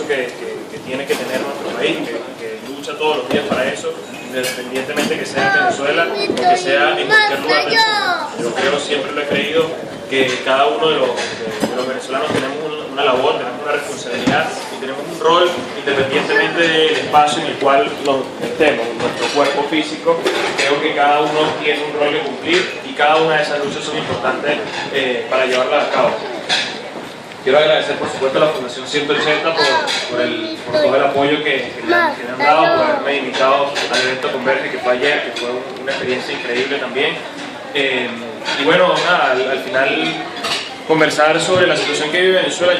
compromiso que tiene que tener nuestro país, que lucha todos los días para eso, independientemente que sea en Venezuela o que sea en cualquier lugar del mundo. Yo creo, siempre lo he creído, que cada uno de los venezolanos tenemos una labor, tenemos una responsabilidad y tenemos un rol independientemente del espacio en el cual nos estemos, nuestro cuerpo físico. Creo que cada uno tiene un rol que cumplir y cada una de esas luchas son importantes para llevarlas a cabo. Quiero agradecer por supuesto a la Fundación 180 por todo el apoyo que me han dado, por haberme invitado al evento Converge que fue ayer, que fue una experiencia increíble también. Y bueno, nada, al final conversar sobre la situación que vive Venezuela.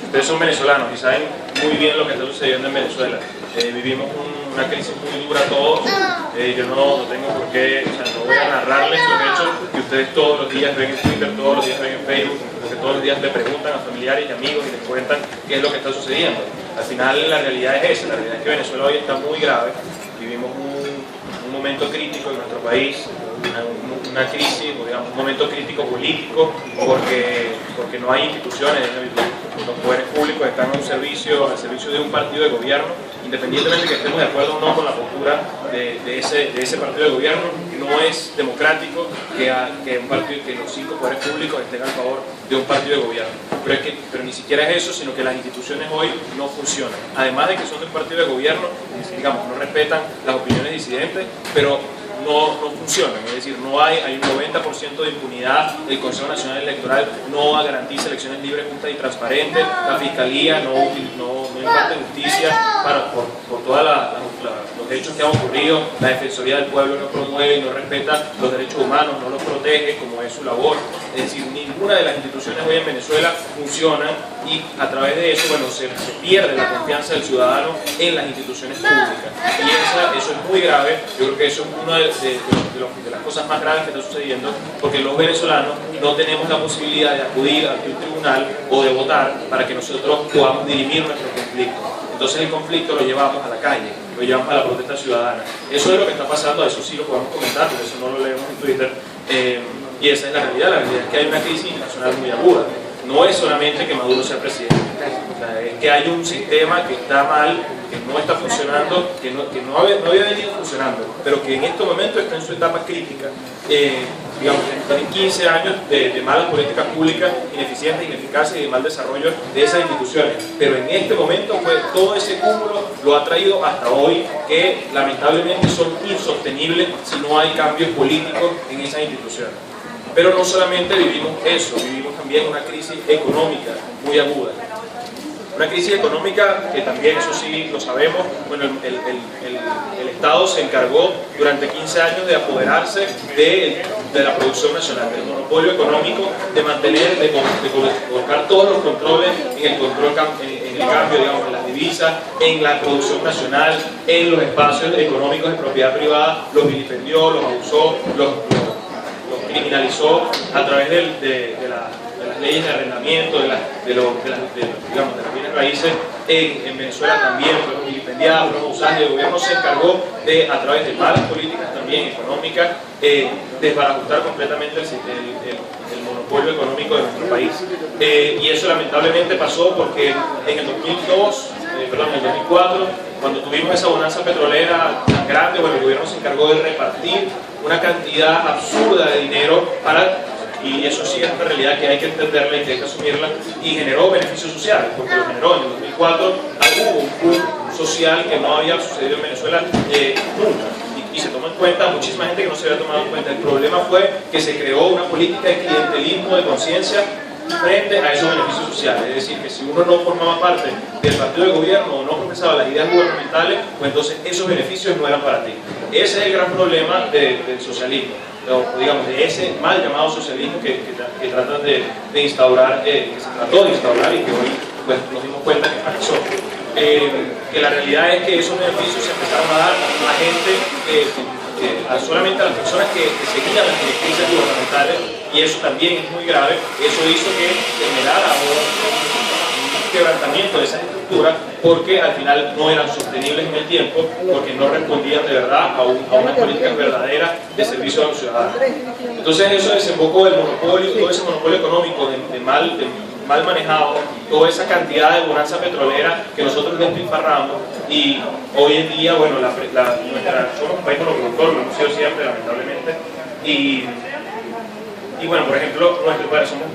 Ustedes son venezolanos y saben muy bien lo que está sucediendo en Venezuela. Vivimos una crisis muy dura todos. Yo no tengo por qué, no voy a narrarles los hechos que ustedes todos los días ven en Twitter, todos los días ven en Facebook, porque todos los días le preguntan a familiares y amigos y les cuentan qué es lo que está sucediendo. Al final la realidad es esa, la realidad es que Venezuela hoy está muy grave. Vivimos un momento crítico en nuestro país, una crisis, digamos, un momento crítico político, porque no hay instituciones, los poderes públicos están al servicio de un partido de gobierno, independientemente de que estemos de acuerdo o no con la postura de ese partido de gobierno. No es democrático que los 5 poderes públicos estén a favor de un partido de gobierno. Pero ni siquiera es eso, sino que las instituciones hoy no funcionan. Además de que son del partido de gobierno, digamos, no respetan las opiniones disidentes, pero no funcionan, es decir, hay un 90% de impunidad. El Consejo Nacional Electoral no garantiza elecciones libres, justas y transparentes. La Fiscalía no imparte justicia por todos los hechos que han ocurrido. La Defensoría del Pueblo no promueve y no respeta los derechos humanos, no los protege como es su labor. Es decir, ninguna de las instituciones hoy en Venezuela funcionan y a través de eso, bueno, se pierde la confianza del ciudadano en las instituciones públicas. Y eso es muy grave. Yo creo que eso es una de las cosas más graves que está sucediendo, porque los venezolanos no tenemos la posibilidad de acudir a un tribunal o de votar para que nosotros podamos dirimir nuestro conflicto. Entonces el conflicto lo llevamos a la calle, lo llevamos a la protesta ciudadana. Eso es lo que está pasando, eso sí lo podemos comentar, pero eso no lo leemos en Twitter. Y esa es la realidad es que hay una crisis nacional muy aguda. No es solamente que Maduro sea presidente, es que hay un sistema que está mal, que no está funcionando, que no había venido funcionando, pero que en este momento está en su etapa crítica. Digamos, tienen 15 años de malas políticas públicas, ineficientes, ineficaces y de mal desarrollo de esas instituciones. Pero en este momento, todo ese cúmulo lo ha traído hasta hoy, que lamentablemente son insostenibles si no hay cambios políticos en esas instituciones. Pero no solamente vivimos eso, vivimos también una crisis económica muy aguda. Una crisis económica que también, eso sí lo sabemos, bueno, el Estado se encargó durante 15 años de apoderarse de la producción nacional, del monopolio económico, de mantener, de colocar todos los controles en el cambio, digamos, en las divisas, en la producción nacional, en los espacios económicos de propiedad privada. Los vilipendió, los abusó, los criminalizó a través de las leyes de arrendamiento, de las bienes raíces. En Venezuela también fueron vilipendiados, fueron abusados. El gobierno se encargó a través de malas políticas también económicas, desbarajustar completamente el monopolio económico de nuestro país. Y eso lamentablemente pasó porque en el 2004, cuando tuvimos esa bonanza petrolera tan grande, bueno, el gobierno se encargó de repartir una cantidad absurda de dinero y eso sí es una realidad que hay que entenderla y que hay que asumirla, y generó beneficios sociales, porque lo generó. En el 2004 hubo un boom social que no había sucedido en Venezuela nunca, y se tomó en cuenta muchísima gente que no se había tomado en cuenta. El problema fue que se creó una política de clientelismo de conciencia frente a esos beneficios sociales. Es decir, que si uno no formaba parte del partido de gobierno o no profesaba las ideas gubernamentales, pues entonces esos beneficios no eran para ti. Ese es el gran problema del socialismo, digamos, de ese mal llamado socialismo que tratan de instaurar, que se trató de instaurar y que hoy pues, nos dimos cuenta que fracasó. Que la realidad es que esos beneficios se empezaron a dar a gente, solamente a las personas que seguían las directrices gubernamentales, y eso también es muy grave. Eso hizo que se generara un quebrantamiento de esas estructuras, porque al final no eran sostenibles en el tiempo, porque no respondían de verdad a una política verdadera de servicio a los ciudadanos. Entonces eso desembocó el monopolio, todo ese monopolio económico de mal manejado toda esa cantidad de bonanza petrolera que nosotros despilfarramos, y hoy en día, bueno, somos un país monoproductor, lo hemos sido siempre, lamentablemente, y bueno, por ejemplo, somos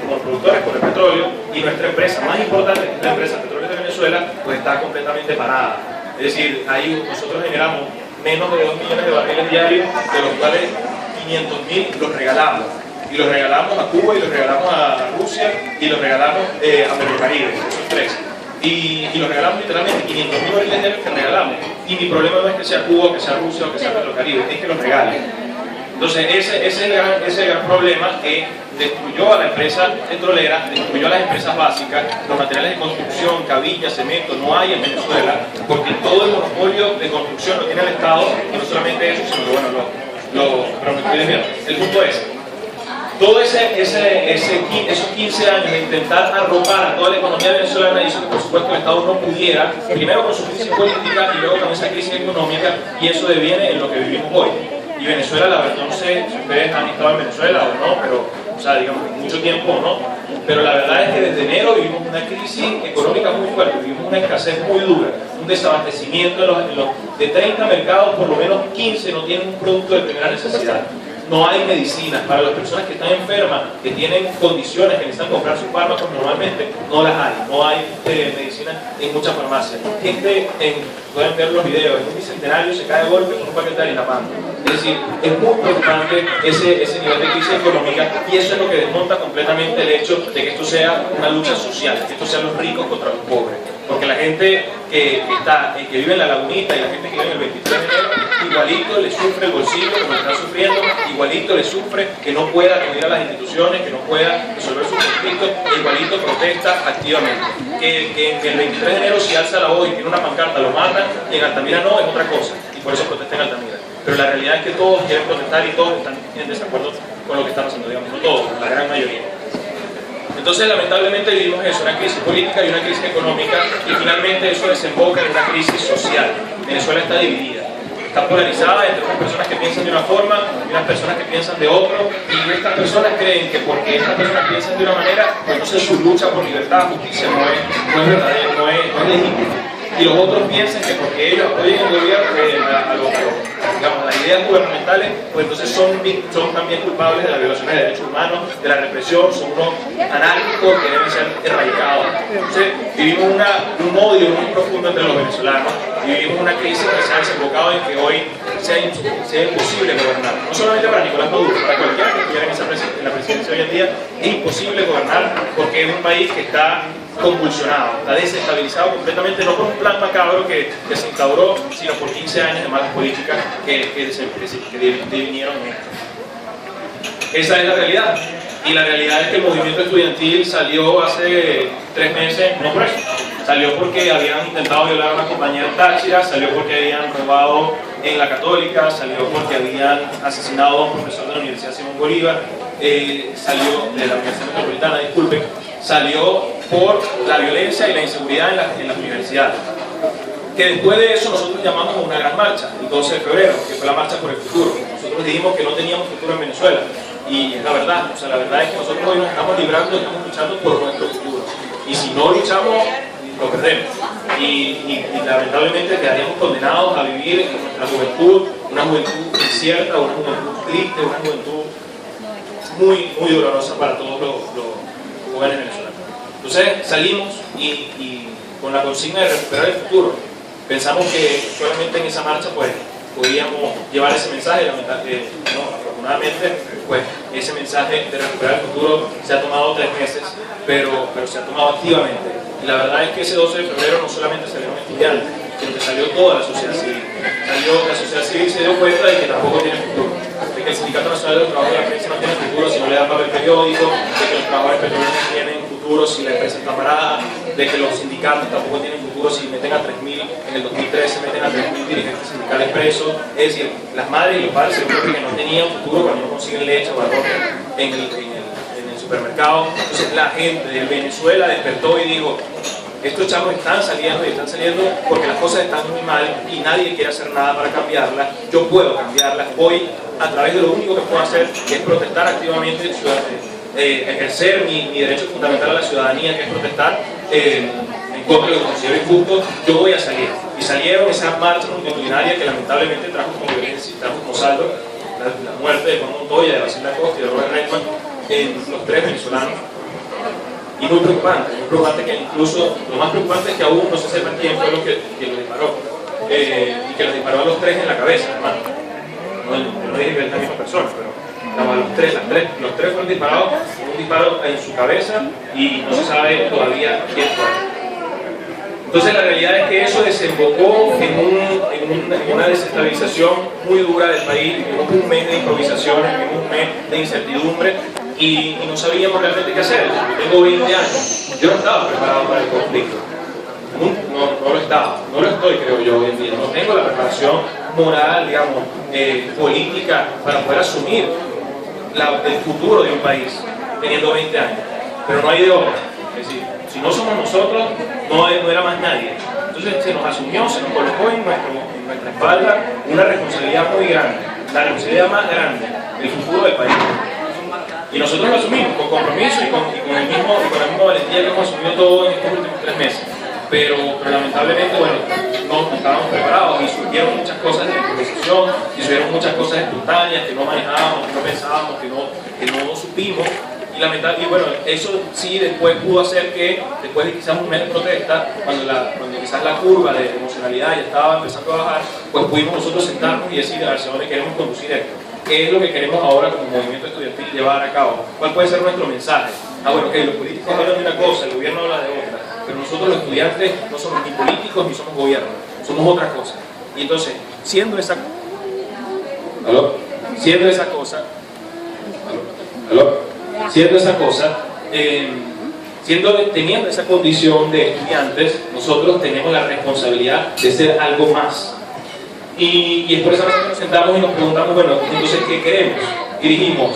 monoproductores por el petróleo, y nuestra empresa más importante, que es la empresa Petróleos de Venezuela, pues está completamente parada. Es decir, nosotros generamos menos de 2 millones de barriles diarios, de los cuales 500.000 los regalamos. Y los regalamos a Cuba, y los regalamos a Rusia, y los regalamos a Ferrocaribe, esos tres. Y los regalamos literalmente 500.000 barriles diarios que regalamos. Y mi problema no es que sea Cuba, que sea Rusia o que sea Ferrocaribe, es que los regalen. Entonces ese es el gran problema que destruyó a la empresa petrolera, destruyó a las empresas básicas, los materiales de construcción, cabillas, cemento, no hay en Venezuela, porque todo el monopolio de construcción lo tiene el Estado, y no solamente eso, sino que bueno, pero me estoy desviando. El punto es, todo esos 15 años de intentar arropar a toda la economía venezolana hizo que por supuesto el Estado no pudiera, primero con su crisis política y luego con esa crisis económica, y eso deviene en lo que vivimos hoy. Y Venezuela, la verdad, no sé si ustedes han estado en Venezuela o no, pero, o sea, digamos, mucho tiempo o no, pero la verdad es que desde enero vivimos una crisis económica muy fuerte, vivimos una escasez muy dura, un desabastecimiento de 30 mercados, por lo menos 15 no tienen un producto de primera necesidad. No hay medicinas para las personas que están enfermas, que tienen condiciones, que necesitan comprar sus fármacos normalmente, no las hay. No hay medicinas en muchas farmacias. Gente, pueden ver los videos, en un bicentenario se cae de golpe con un paquete de harina. Es decir, es muy preocupante ese nivel de crisis económica, y eso es lo que desmonta completamente el hecho de que esto sea una lucha social, que esto sea los ricos contra los pobres. Porque la gente que vive en la Lagunita y la gente que vive en el 23 de enero, igualito le sufre el bolsillo como está sufriendo, igualito le sufre que no pueda acudir a las instituciones, que no pueda resolver sus conflictos, e igualito protesta activamente. Que el 23 de enero si alza la voz y tiene una pancarta lo matan, y en Altamira no, es otra cosa, y por eso protesta en Altamira. Pero la realidad es que todos quieren protestar y todos están en desacuerdo con lo que está pasando, digamos, no todos, la gran mayoría. Entonces, lamentablemente vivimos eso, una crisis política y una crisis económica, y finalmente eso desemboca en una crisis social. Venezuela está dividida, está polarizada entre unas personas que piensan de una forma y unas personas que piensan de otro, y estas personas creen que porque estas personas piensan de una manera, pues entonces su lucha por libertad, justicia no es verdadera, no es legítima. Y los otros piensan que porque ellos apoyan el gobierno, digamos, las ideas gubernamentales, pues entonces son también culpables de las violaciones de derechos humanos, de la represión, son unos anárquicos que deben ser erradicados. Entonces vivimos un odio muy profundo entre los venezolanos, y vivimos una crisis que se ha desembocado en que hoy sea imposible gobernar. No solamente para Nicolás Maduro, para cualquiera que estuviera en la presidencia hoy en día, es imposible gobernar, porque es un país que está convulsionado, está desestabilizado completamente, no por un plan macabro que se instauró, sino por 15 años de malas políticas que vinieron en esto. Esa es la realidad, y la realidad es que el movimiento estudiantil salió hace 3 meses, no por eso, salió porque habían intentado violar a una compañera en Táchira, salió porque habían robado en la Católica, salió porque habían asesinado a un profesor de la Universidad Simón Bolívar, salió de la Universidad Metropolitana, disculpen, salió por la violencia y la inseguridad en las universidades. Que después de eso nosotros llamamos a una gran marcha, el 12 de febrero, que fue la marcha por el futuro. Nosotros dijimos que no teníamos futuro en Venezuela, y es la verdad, o sea, la verdad es que nosotros hoy nos estamos librando, estamos luchando por nuestro futuro, y si no luchamos, lo perdemos, y lamentablemente quedaríamos condenados a vivir en nuestra juventud, una juventud incierta, una juventud triste, una juventud muy dolorosa para todos los jóvenes venezolanos. Entonces salimos y con la consigna de recuperar el futuro, pensamos que solamente en esa marcha pues podíamos llevar ese mensaje. Afortunadamente pues ese mensaje de recuperar el futuro se ha tomado 3 meses, pero se ha tomado activamente, y la verdad es que ese 12 de febrero no solamente salieron estudiantes, sino que salió toda la sociedad civil. La sociedad civil se dio cuenta de que tampoco tiene futuro, de que el Sindicato Nacional de los Trabajadores de la Prensa no tiene futuro si no le dan papel periódico, de que los trabajadores petroleros no tienen futuro si la empresa está parada, de que los sindicatos tampoco tienen futuro si meten a 3.000, en el 2013 meten a 3.000 dirigentes sindicales presos. Es decir, las madres y los padres se dieron que no tenían futuro cuando no consiguen leche o arroz en el supermercado. Entonces la gente de Venezuela despertó y dijo: estos chavos están saliendo porque las cosas están muy mal y nadie quiere hacer nada para cambiarlas. Yo puedo cambiarlas. Hoy, a través de lo único que puedo hacer, que es protestar activamente ejercer mi derecho fundamental a la ciudadanía, que es protestar en contra de lo que considero injusto, yo voy a salir. Y salieron esa marcha multitudinaria que lamentablemente trajo como violencia, trajo como saldo la muerte de Juan Montoya, de Basil Acosta y de Robert Redman, en los 3 venezolanos. Y muy preocupante que incluso, lo más preocupante es que aún no se sepa quién fue lo que lo disparó. Y que los disparó a los 3 en la cabeza, además. No dije que es la misma persona, pero los tres fueron disparados, un disparo en su cabeza y no se sabe todavía quién fue. Entonces la realidad es que eso desembocó en una desestabilización muy dura del país, en un mes de improvisaciones, en un mes de incertidumbre y no sabíamos realmente qué hacer. Yo tengo 20 años, yo no estaba preparado para el conflicto. No lo estaba, no lo estoy, creo yo, hoy en día. No tengo la preparación moral, digamos, política para poder asumir el futuro de un país teniendo 20 años. Pero no hay de otra. Es decir, si no somos nosotros, no era más nadie. Entonces se nos asumió, se nos colocó en nuestra espalda una responsabilidad muy grande, la responsabilidad más grande del futuro del país. Y nosotros lo asumimos con compromiso y con la misma valentía que hemos asumido todo en estos últimos 3 meses. Pero lamentablemente, bueno, no estábamos preparados y surgieron muchas cosas de improvisación, y surgieron muchas cosas espontáneas que no manejábamos, que no pensábamos, que no supimos. Y bueno, eso sí después pudo hacer que, después de quizás un mes de protesta, cuando quizás la curva de emocionalidad ya estaba empezando a bajar, pues pudimos nosotros sentarnos y decir hacia dónde queremos conducir esto. ¿Qué es lo que queremos ahora como movimiento estudiantil llevar a cabo? ¿Cuál puede ser nuestro mensaje? Bueno, que los políticos hablan de una cosa, el gobierno habla de otra, pero nosotros los estudiantes no somos ni políticos ni somos gobierno, somos otra cosa. Y entonces, siendo esa cosa, teniendo esa condición de estudiantes, nosotros tenemos la responsabilidad de ser algo más. Y es por esa razón que nos sentamos y nos preguntamos, bueno, entonces, ¿qué queremos? Y dijimos,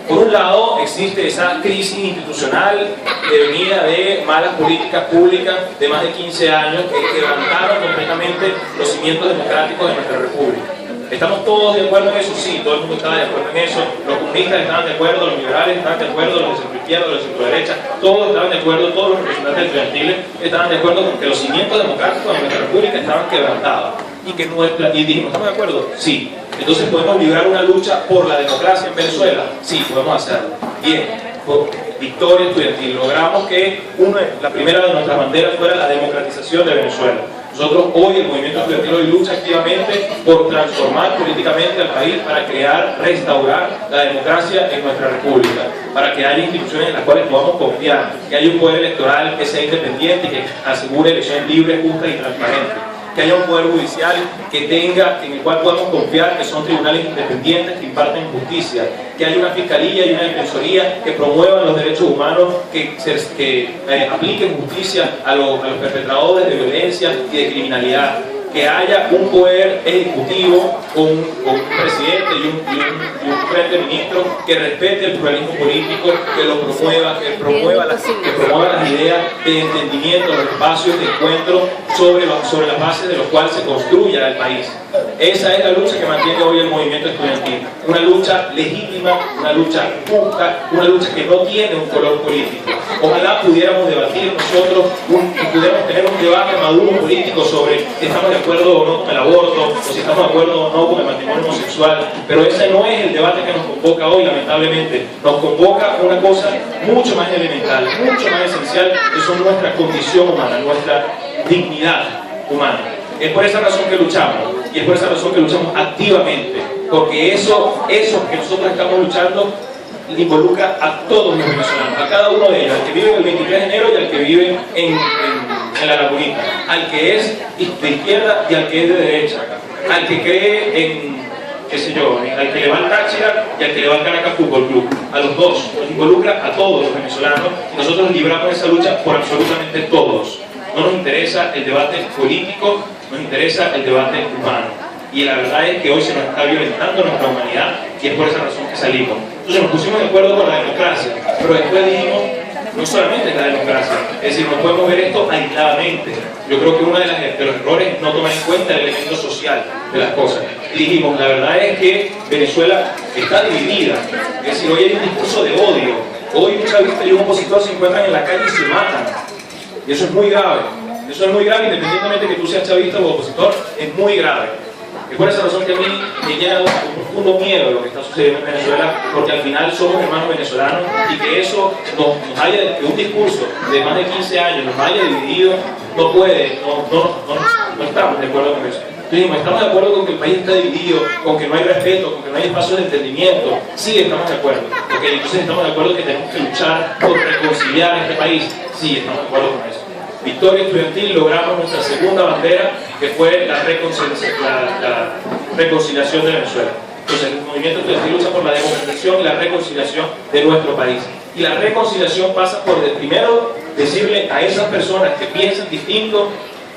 por un lado, existe esa crisis institucional devenida de malas políticas públicas de más de 15 años que quebrantaron completamente los cimientos democráticos de nuestra república. ¿Estamos todos de acuerdo en eso? Sí, todo el mundo estaba de acuerdo en eso. Los comunistas estaban de acuerdo, los liberales estaban de acuerdo, los de centro izquierda, los de centro derecha, todos estaban de acuerdo, todos los representantes estudiantiles estaban de acuerdo con que los cimientos democráticos de nuestra república estaban quebrantados. Y dijimos, ¿estamos de acuerdo? Sí. Entonces, ¿podemos librar una lucha por la democracia en Venezuela? Sí, podemos hacerlo. Bien, por victoria estudiantil. Logramos que la primera de nuestras banderas fuera la democratización de Venezuela. Nosotros hoy, el movimiento estudiantil hoy lucha activamente por transformar políticamente al país para restaurar la democracia en nuestra república, para que haya instituciones en las cuales podamos confiar, que haya un poder electoral que sea independiente y que asegure elecciones libres, justas y transparentes, que haya un poder judicial en el cual podamos confiar que son tribunales independientes que imparten justicia, que haya una fiscalía y una defensoría que promuevan los derechos humanos, que apliquen justicia a los perpetradores de violencia y de criminalidad, que haya un poder ejecutivo con un presidente y un frente ministro que respete el pluralismo político, que lo promueva, que promueva las ideas de entendimiento, los espacios de encuentro sobre las bases de los cuales se construya el país. Esa es la lucha que mantiene hoy el movimiento estudiantil. Una lucha legítima, una lucha justa, una lucha que no tiene un color político. Ojalá pudiéramos debatir nosotros, pudiéramos tener un debate maduro político sobre si estamos de acuerdo o no con el aborto, o si estamos de acuerdo o no con el matrimonio homosexual, pero ese no es el debate que nos convoca hoy, lamentablemente. Nos convoca una cosa mucho más elemental, mucho más esencial, que son nuestra condición humana, nuestra dignidad humana. Es por esa razón que luchamos, y es por esa razón que luchamos activamente, porque eso que nosotros estamos luchando involucra a todos los venezolanos, a cada uno de ellos, al que vive el 23 de enero y al que vive en la Lagunita, al que es de izquierda y al que es de derecha, al que cree en, qué sé yo, al que le va al Táchira y al que le va al Caracas Fútbol Club, a los dos, nos involucra a todos los venezolanos y nosotros libramos esa lucha por absolutamente todos. No nos interesa el debate político, nos interesa el debate humano. Y la verdad es que hoy se nos está violentando nuestra humanidad y es por esa razón que salimos. Entonces nos pusimos de acuerdo con la democracia, pero después dijimos, no solamente la democracia, es decir, no podemos ver esto aisladamente. Yo creo que uno de los errores es no tomar en cuenta el elemento social de las cosas. Y dijimos, la verdad es que Venezuela está dividida, es decir, hoy hay un discurso de odio Hoy un chavista y un opositor se encuentran en la calle y se matan. Y eso es muy grave. Eso es muy grave, independientemente de que tú seas chavista o opositor, es muy grave. Y por esa razón que a mí me llena un profundo miedo lo que está sucediendo en Venezuela, porque al final somos hermanos venezolanos y que eso que un discurso de más de 15 años nos haya dividido, no estamos de acuerdo con eso. Entonces, estamos de acuerdo con que el país está dividido, con que no hay respeto, con que no hay espacio de entendimiento. Sí, estamos de acuerdo. Okay, entonces estamos de acuerdo que tenemos que luchar por reconciliar este país. Sí, estamos de acuerdo con eso. Victoria Estudiantil, logramos nuestra segunda bandera, que fue la reconciliación de Venezuela. Entonces, el movimiento estudiantil lucha por la democratización y la reconciliación de nuestro país. Y la reconciliación pasa por, primero, decirle a esas personas que piensan distinto: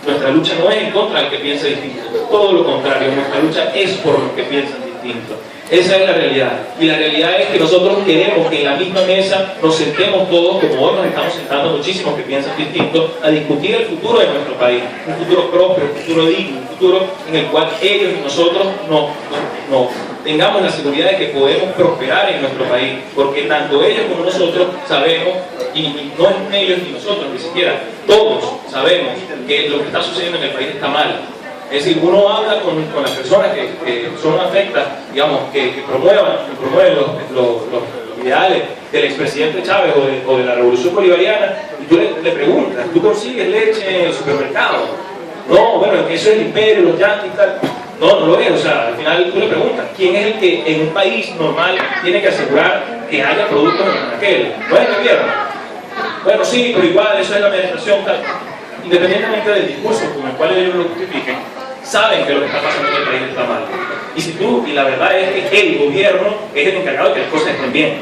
nuestra lucha no es en contra del que piensa distinto, todo lo contrario, nuestra lucha es por los que piensan distinto. Esa es la realidad. Y la realidad es que nosotros queremos que en la misma mesa nos sentemos todos, como hoy nos estamos sentando muchísimos que piensan distinto, a discutir el futuro de nuestro país, un futuro próspero, un futuro digno, un futuro en el cual ellos y nosotros no tengamos la seguridad de que podemos prosperar en nuestro país, porque tanto ellos como nosotros sabemos, y no es ellos ni nosotros, ni siquiera todos sabemos que lo que está sucediendo en el país está mal. Es decir, uno habla con las personas que son afectas, digamos, que promueven los ideales del expresidente Chávez o de la Revolución Bolivariana, y tú le preguntas: ¿tú consigues leche en el supermercado? No, bueno, eso es el imperio, los yanquis y tal. No, no lo es. O sea, al final tú le preguntas: ¿quién es el que en un país normal tiene que asegurar que haya productos en aquel? ¿No es el gobierno? Bueno, sí, pero igual, eso es la administración, tal. Independientemente del discurso con el cual ellos lo justifiquen, saben que lo que está pasando en el país está mal. Y la verdad es que el gobierno es el encargado de que las cosas estén bien.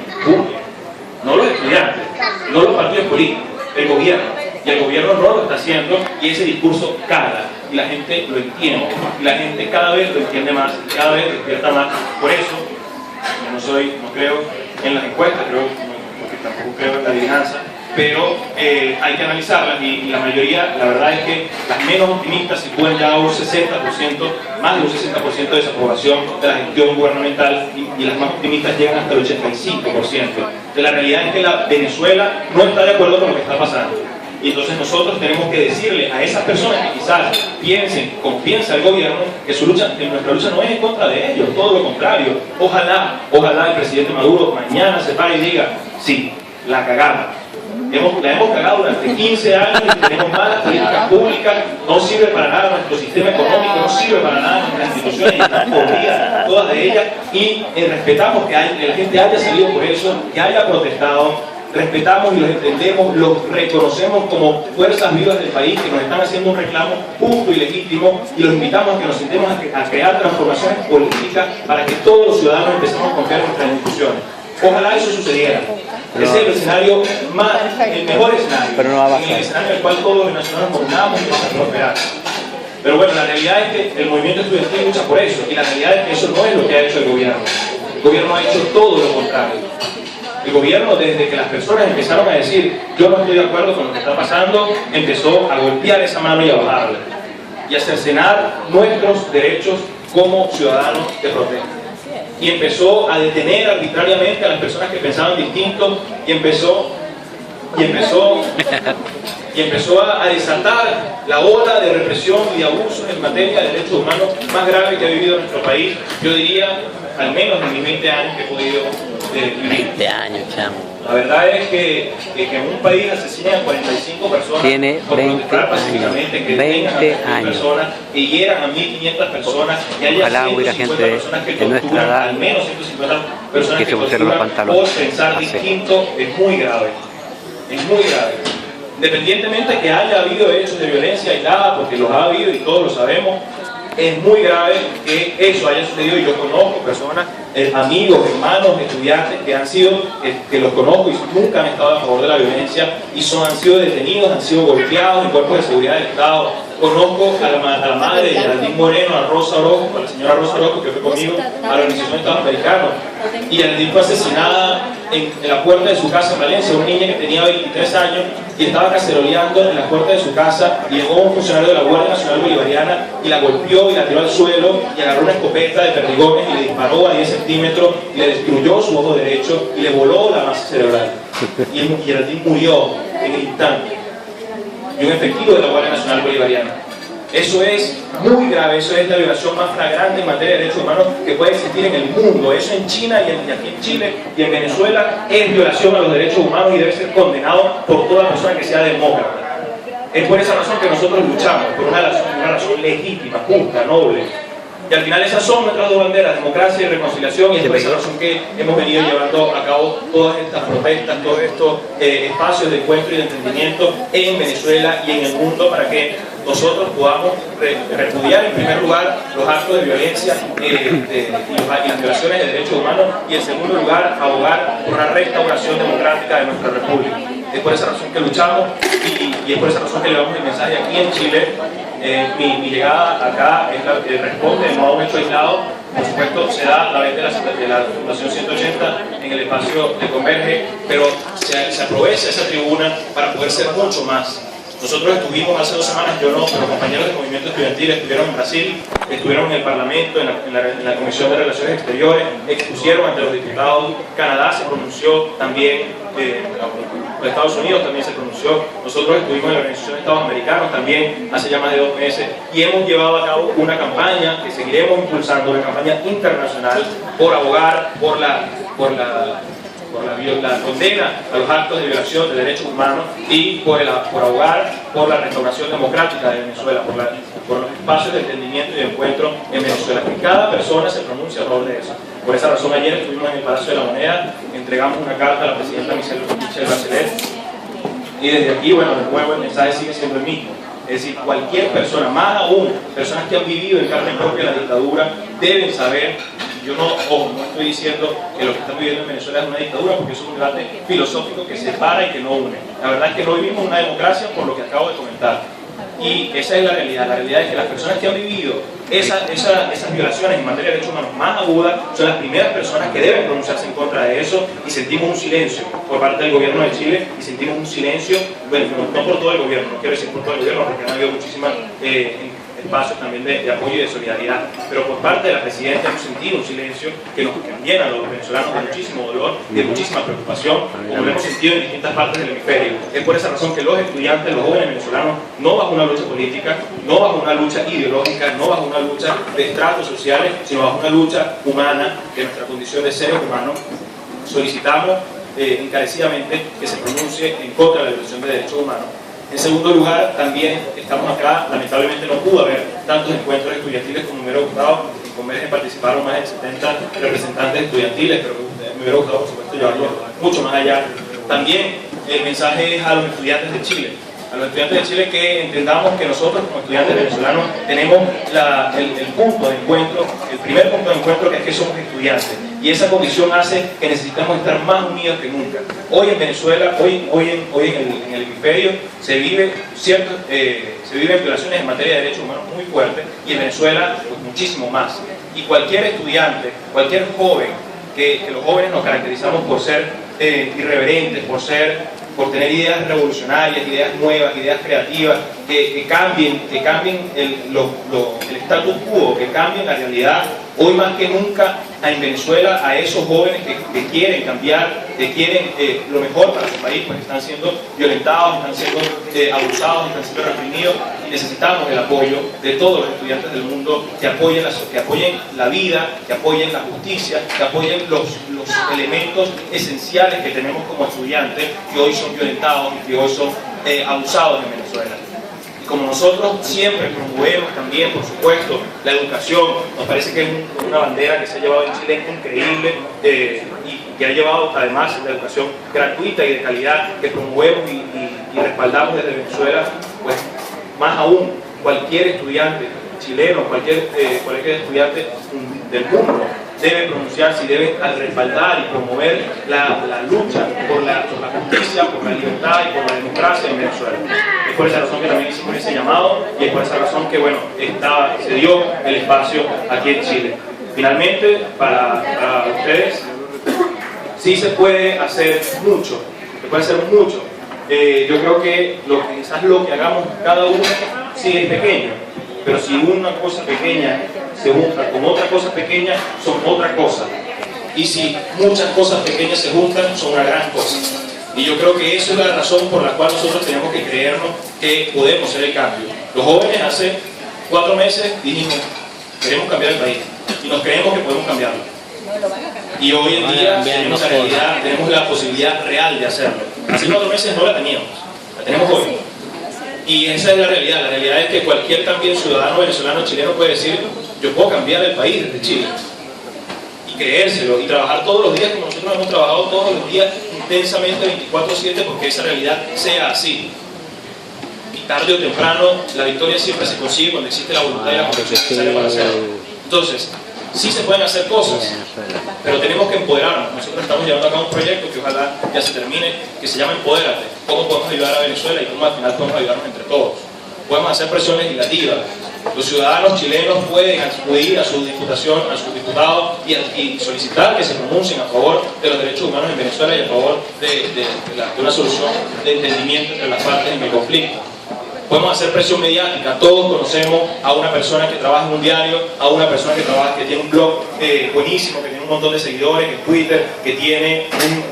No los estudiantes, no los partidos políticos, el gobierno. Y el gobierno no lo está haciendo, y ese discurso cala, y la gente lo entiende, y la gente cada vez lo entiende más, y cada vez despierta más. Por eso, yo no creo en las encuestas, porque tampoco creo en la adivinanza, pero hay que analizarlas, y la mayoría, la verdad es que las menos optimistas sitúan ya un 60%, más de un 60% de desaprobación de la gestión gubernamental, y las más optimistas llegan hasta el 85%. De la realidad es que Venezuela no está de acuerdo con lo que está pasando. Y entonces nosotros tenemos que decirle a esas personas que quizás piensen, como piensa el gobierno, que nuestra lucha no es en contra de ellos, todo lo contrario. Ojalá el presidente Maduro mañana se pare y diga: sí, la cagamos. La hemos cagado durante 15 años y tenemos malas políticas públicas, no sirve para nada nuestro sistema económico, no sirve para nada nuestras instituciones, están podridas todas de ellas, y respetamos que la gente haya salido por eso, que haya protestado, respetamos y los entendemos, los reconocemos como fuerzas vivas del país que nos están haciendo un reclamo justo y legítimo, y los invitamos a que nos sentemos a crear transformaciones políticas para que todos los ciudadanos empecemos a confiar en nuestras instituciones. Ojalá eso sucediera. Ese es el escenario el mejor escenario, pero no va a pasar. El escenario en el cual todos los venezolanos contamos y vamos a prosperar. Pero bueno, la realidad es que el movimiento estudiantil lucha por eso, y la realidad es que eso no es lo que ha hecho el gobierno. El gobierno ha hecho todo lo contrario. El gobierno, desde que las personas empezaron a decir: yo no estoy de acuerdo con lo que está pasando, empezó a golpear esa mano y a bajarla, y a cercenar nuestros derechos como ciudadanos de protesta. Y empezó a detener arbitrariamente a las personas que pensaban distinto, y empezó a desatar la ola de represión y de abusos en materia de derechos humanos más grave que ha vivido nuestro país, yo diría, al menos en mis 20 años que he podido vivir. 20 años, chamo. La verdad es que en un país asesinan a 45 personas, tiene por 20 pacíficamente, que 20 años. Personas, que hieran a 1.500 personas, que haya Ojalá hubiera 150 gente personas que de nuestra torturan, edad al menos 150 personas que se pusieron los torturan pantalones. por pensar Así. distinto. Es muy grave. Es muy grave. Independientemente de que haya habido hechos de violencia aislada, porque los ha habido y todos lo sabemos, es muy grave que eso haya sucedido. Y yo conozco personas, amigos, hermanos, estudiantes que han sido, que los conozco y nunca han estado a favor de la violencia, y han sido detenidos, han sido golpeados en cuerpos de seguridad del Estado. Conozco a la madre de Geraldine Moreno, a Rosa Orozco, a la señora Rosa Orozco, que fue conmigo a la Organización de Estados Americanos, y Geraldine fue asesinada en la puerta de su casa en Valencia, una niña que tenía 23 años y estaba caceroleando en la puerta de su casa, y llegó un funcionario de la Guardia Nacional Bolivariana y la golpeó y la tiró al suelo, y agarró una escopeta de perdigones y le disparó a 10 centímetros y le destruyó su ojo derecho y le voló la masa cerebral. y Geraldine murió en el instante, y un efectivo de la Guardia Nacional Bolivariana. Eso es muy grave, eso es la violación más flagrante en materia de derechos humanos que puede existir en el mundo. Eso en China y aquí en Chile y en Venezuela es violación a los derechos humanos y debe ser condenado por toda persona que sea demócrata. Es por esa razón que nosotros luchamos, por una razón legítima, justa, noble. Y al final esas son nuestras dos banderas, democracia y reconciliación, y es por esa razón que hemos venido llevando a cabo todas estas protestas, todos estos espacios de encuentro y de entendimiento en Venezuela y en el mundo para que nosotros podamos repudiar en primer lugar los actos de violencia y las violaciones de derechos humanos, y en segundo lugar abogar por una restauración democrática de nuestra república. Es por esa razón que luchamos y es por esa razón que le damos el mensaje aquí en Chile. Mi llegada acá responde no a un hecho aislado. Por supuesto, se da a través de la Fundación 180 en el espacio de Converge, pero se aprovecha esa tribuna para poder ser mucho más. Nosotros estuvimos hace 2 semanas, yo no, pero compañeros del movimiento estudiantil estuvieron en Brasil, estuvieron en el Parlamento, en la Comisión de Relaciones Exteriores, expusieron ante los diputados. Canadá se pronunció también, los Estados Unidos también se pronunció. Nosotros estuvimos en la Organización de Estados Americanos también hace ya más de 2 meses y hemos llevado a cabo una campaña que seguiremos impulsando, una campaña internacional por abogar por la condena a los actos de violación de derechos humanos y por abogar por la restauración democrática de Venezuela, por los espacios de entendimiento y de encuentro en Venezuela, que cada persona se pronuncie a favor de eso. Por esa razón ayer estuvimos en el Palacio de la Moneda, entregamos una carta a la presidenta Michelle Bachelet, y desde aquí, bueno, de nuevo el mensaje sigue siendo el mismo. Es decir, cualquier persona, más aún personas que han vivido en carne propia la dictadura, deben saber. Yo no estoy diciendo que lo que están viviendo en Venezuela es una dictadura, porque eso es un debate filosófico que separa y que no une. La verdad es que no vivimos una democracia por lo que acabo de comentar. Y esa es la realidad. La realidad es que las personas que han vivido esas violaciones en materia de derechos humanos más agudas son las primeras personas que deben pronunciarse en contra de eso, y sentimos un silencio por parte del gobierno de Chile, y sentimos un silencio, bueno, no por todo el gobierno, no quiero decir por todo el gobierno, porque han habido muchísimas espacios también de apoyo y de solidaridad, pero por parte de la presidenta hemos sentido un silencio que nos llena a los venezolanos de muchísimo dolor y de muchísima preocupación, como lo hemos sentido en distintas partes del hemisferio. Es por esa razón que los estudiantes, los jóvenes venezolanos, no bajo una lucha política, no bajo una lucha ideológica, no bajo una lucha de estratos sociales, sino bajo una lucha humana de nuestra condición de seres humanos, solicitamos encarecidamente que se pronuncie en contra de la violación de derechos humanos. En segundo lugar, también estamos acá, lamentablemente no pudo haber tantos encuentros estudiantiles como me hubiera gustado. En Converge participaron más de 70 representantes estudiantiles, pero me hubiera gustado, por supuesto, llevarlo mucho más allá. También el mensaje es a los estudiantes de Chile. A los estudiantes de Chile que entendamos que nosotros como estudiantes venezolanos tenemos el punto de encuentro, el primer punto de encuentro, que es que somos estudiantes, y esa condición hace que necesitamos estar más unidos que nunca. Hoy en Venezuela, hoy en el hemisferio se viven violaciones en materia de derechos humanos muy fuertes, y en Venezuela pues, muchísimo más. Y cualquier estudiante, cualquier joven, que los jóvenes nos caracterizamos por ser irreverentes, por tener ideas revolucionarias, ideas nuevas, ideas creativas, que cambien el status quo, que cambien la realidad. Hoy más que nunca en Venezuela, a esos jóvenes que quieren cambiar, que quieren lo mejor para su país, pues están siendo violentados, están siendo abusados, están siendo reprimidos, y necesitamos el apoyo de todos los estudiantes del mundo que apoyen la vida, que apoyen la justicia, que apoyen los elementos esenciales que tenemos como estudiantes, que hoy son violentados y que hoy son abusados en Venezuela. Y como nosotros siempre promovemos también, por supuesto, la educación, nos parece que es una bandera que se ha llevado en Chile increíble, y que ha llevado además la educación gratuita y de calidad que promovemos y respaldamos desde Venezuela, pues más aún cualquier estudiante chileno, cualquier estudiante del mundo debe pronunciarse y debe respaldar y promover la lucha por la justicia, por la libertad y por la democracia en Venezuela. Es por esa razón que también hicimos ese llamado, y es por esa razón que bueno, se dio el espacio aquí en Chile. Finalmente, para ustedes, sí se puede hacer mucho, se puede hacer mucho. Yo creo que quizás lo que hagamos cada uno sí es pequeño, pero si una cosa pequeña se junta con otra cosa pequeña, son otra cosa. Y si muchas cosas pequeñas se juntan, son una gran cosa. Y yo creo que esa es la razón por la cual nosotros tenemos que creernos que podemos hacer el cambio. Los jóvenes hace 4 meses dijimos, queremos cambiar el país y nos creemos que podemos cambiarlo. Y hoy en día tenemos la realidad, tenemos la posibilidad real de hacerlo. Hace 4 meses no la teníamos, la tenemos hoy. Y esa es la realidad es que cualquier también ciudadano venezolano, chileno puede decir, yo puedo cambiar el país desde Chile. Y creérselo, y trabajar todos los días como nosotros hemos trabajado todos los días intensamente 24/7 porque esa realidad sea así. Y tarde o temprano la victoria siempre se consigue cuando existe la voluntad y la convicción necesaria para hacerlo. Entonces, sí se pueden hacer cosas, pero tenemos que empoderarnos. Nosotros estamos llevando a cabo un proyecto que ojalá ya se termine, que se llama Empodérate. ¿Cómo podemos ayudar a Venezuela y cómo al final podemos ayudarnos entre todos? Podemos hacer presión legislativa. Los ciudadanos chilenos pueden acudir a su diputación, a sus diputados y solicitar que se pronuncien a favor de los derechos humanos en Venezuela y a favor de una solución de entendimiento entre las partes en el conflicto. Podemos hacer presión mediática. Todos conocemos a una persona que trabaja en un diario, a una persona que tiene un blog buenísimo, que tiene un montón de seguidores en Twitter, que tiene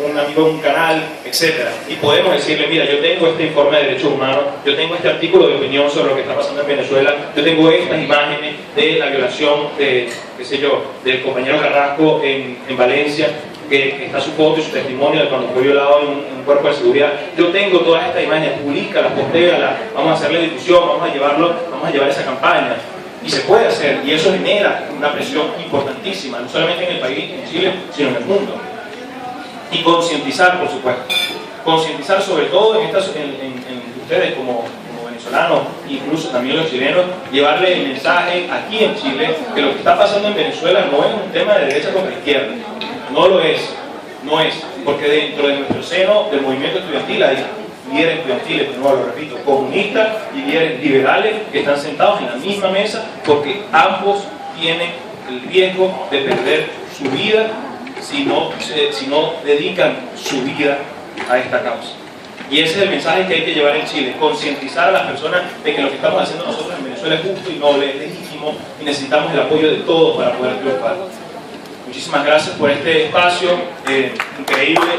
un amigo en un canal, etc. Y podemos decirle, mira, yo tengo este informe de derechos humanos, yo tengo este artículo de opinión sobre lo que está pasando en Venezuela, yo tengo estas imágenes de la violación de, qué sé yo, del compañero Carrasco en Valencia, que está su foto y su testimonio de cuando fue violado en un cuerpo de seguridad. Yo tengo todas estas imágenes, públicalas, postégalas, vamos a hacerle difusión, vamos a llevar esa campaña. Y se puede hacer, y eso genera una presión importantísima, no solamente en el país, en Chile, sino en el mundo. Y concientizar, por supuesto. Concientizar sobre todo en ustedes como venezolanos, incluso también los chilenos, llevarle el mensaje aquí en Chile que lo que está pasando en Venezuela no es un tema de derecha contra izquierda. No lo es, no es, porque dentro de nuestro seno del movimiento estudiantil hay líderes estudiantiles, de nuevo lo repito, comunistas y líderes liberales que están sentados en la misma mesa porque ambos tienen el riesgo de perder su vida si no dedican su vida a esta causa. Y ese es el mensaje que hay que llevar en Chile, concientizar a las personas de que lo que estamos haciendo nosotros en Venezuela es justo y noble, es legítimo y necesitamos el apoyo de todos para poder triunfar. Muchísimas gracias por este espacio increíble.